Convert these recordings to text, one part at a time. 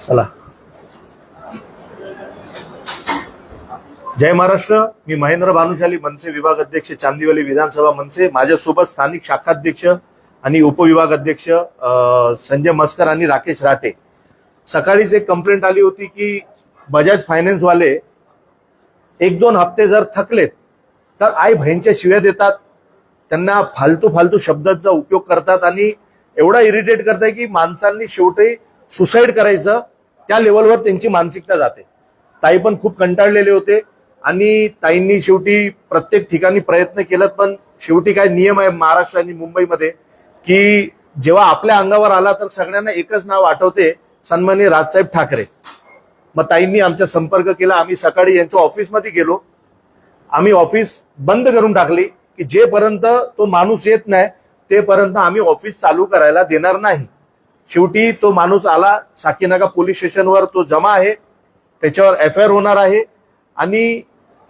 चला. जय महाराष्ट्र. मी महेंद्र भानुशाली, मनसे विभाग अध्यक्ष, चांदिवली विधानसभा मनसे. माझ्यासोबत स्थानिक शाखाध्यक्ष आणि उपविभाग अध्यक्ष संजय मस्कर आणि राकेश राटे. सकाळीच एक कंप्लेंट आली होती की बजाज फायनान्स वाले एक दोन हप्ते जर थकलेत तर आई बहिणीच्या शिव्या देतात, त्यांना फालतू शब्दांचा उपयोग करतात आणि एवढा इरिटेट करताय की माणसांनी शेवटी सुसाईड करायचं त्या लेवलवर त्यांची मानसिकता जाते. ताई पण खूप कंटाळलेले होते आणि ताईंनी शेवटी प्रत्येक ठिकाणी प्रयत्न केला, पण शेवटी काय नियम आहे महाराष्ट्र आणि मुंबईमध्ये की जेव्हा आपल्या अंगावर आला तर सगळ्यांना एकच नाव आठवते, सन्माननीय राजसाहेब ठाकरे. मग ताईंनी आमचा संपर्क केला. आम्ही सकाळी यांच्या ऑफिसमध्ये गेलो. आम्ही ऑफिस बंद करून टाकली की जेपर्यंत तो माणूस येत नाही तेपर्यंत आम्ही ऑफिस चालू करायला देणार नाही. शेवटी तो माणूस आला. साकीनाका पोलीस स्टेशनवर तो जमा आहे, त्याच्यावर एफआयआर होणार आहे. आणि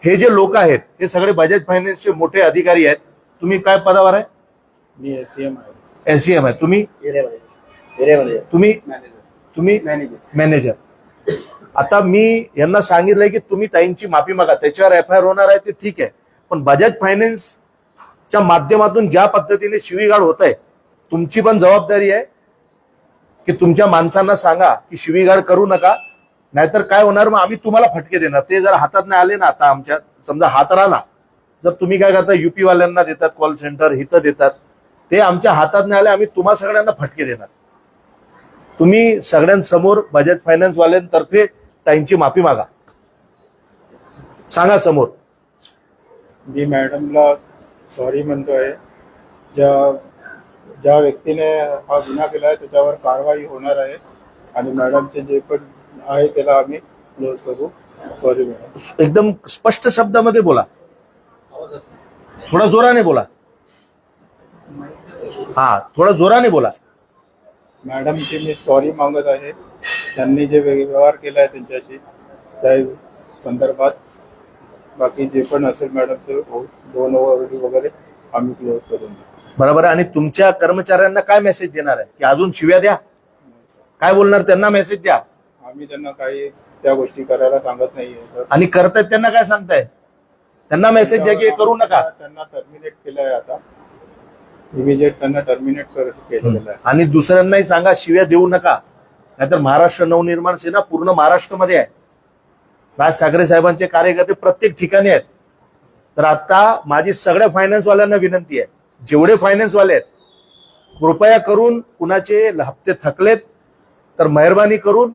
हे जे लोक आहेत हे सगळे बजाज फायनान्सचे मोठे अधिकारी आहेत. तुम्ही काय पदावर आहे? मी एसीएम आहे. एसीएम आहे. तुम्ही तुम्ही मॅनेजर. आता मी यांना सांगितलंय की तुम्ही ताईंची माफी मागा, त्याच्यावर एफआयआर होणार आहे ते ठीक आहे, पण बजाज फायनान्सच्या माध्यमातून ज्या पद्धतीने शिवीगाळ होत आहे तुमची पण जबाबदारी आहे की तुमच्या माणसांना सांगा की शिवीगाळ करू नका, नाहीतर काय होणार मग आम्ही तुम्हाला फटके देणार. ते जर हातात नाही आले ना, आता आमच्या समजा हात राहिला, जर तुम्ही काय करता युपी वाल्यांना देतात कॉल सेंटर, हिथं देतात, ते आमच्या हातात नाही आले आम्ही तुम्हा सगळ्यांना फटके देणार. तुम्ही सगळ्यांसमोर बजाज फायनान्स वाल्यांतर्फे ताईंची माफी मागा, सांगा समोर. मी मॅडमला सॉरी म्हणतोय. ज्या व्यक्तीने हा गुन्हा केला आहे त्याच्यावर कारवाई होणार आहे आणि मॅडमचे जे पण आहे त्याला आम्ही क्लोज करू. Sorry madam. एकदम स्पष्ट शब्दामध्ये बोला, थोडा जोराने बोला. हा, थोडा जोराने बोला. मॅडमची मी सॉरी मागत आहे. त्यांनी जे व्यवहार केला आहे त्यांच्याशी त्या संदर्भात बाकी जे पण असेल मॅडमचे दोन वगैरे आम्ही क्लोज करून देऊ. बरोबर आहे. आणि तुमच्या कर्मचाऱ्यांना काय मेसेज देणार आहे की अजून शिव्या द्या? काय बोलणार? त्यांना मेसेज द्या. आम्ही त्यांना काही त्या गोष्टी करायला सांगत नाहीये. आणि करतायत त्यांना काय सांगताय? त्यांना मेसेज द्या की करू नका. त्यांना टर्मिनेट केलंय आता, इमिजिएट त्यांना टर्मिनेट केलेलं आहे. आणि दुसऱ्यांनाही सांगा शिव्या देऊ नका, नाहीतर महाराष्ट्र नवनिर्माण सेना पूर्ण महाराष्ट्रामध्ये आहे. राज ठाकरे साहेबांचे कार्यकर्ते प्रत्येक ठिकाणी आहेत. तर आता माझी सगळ्या फायनान्सवाल्यांना विनंती आहे, जेवढे फायनान्सवाले आहेत कृपया करून कुणाचे हप्ते थकलेत तर मेहरबानी करून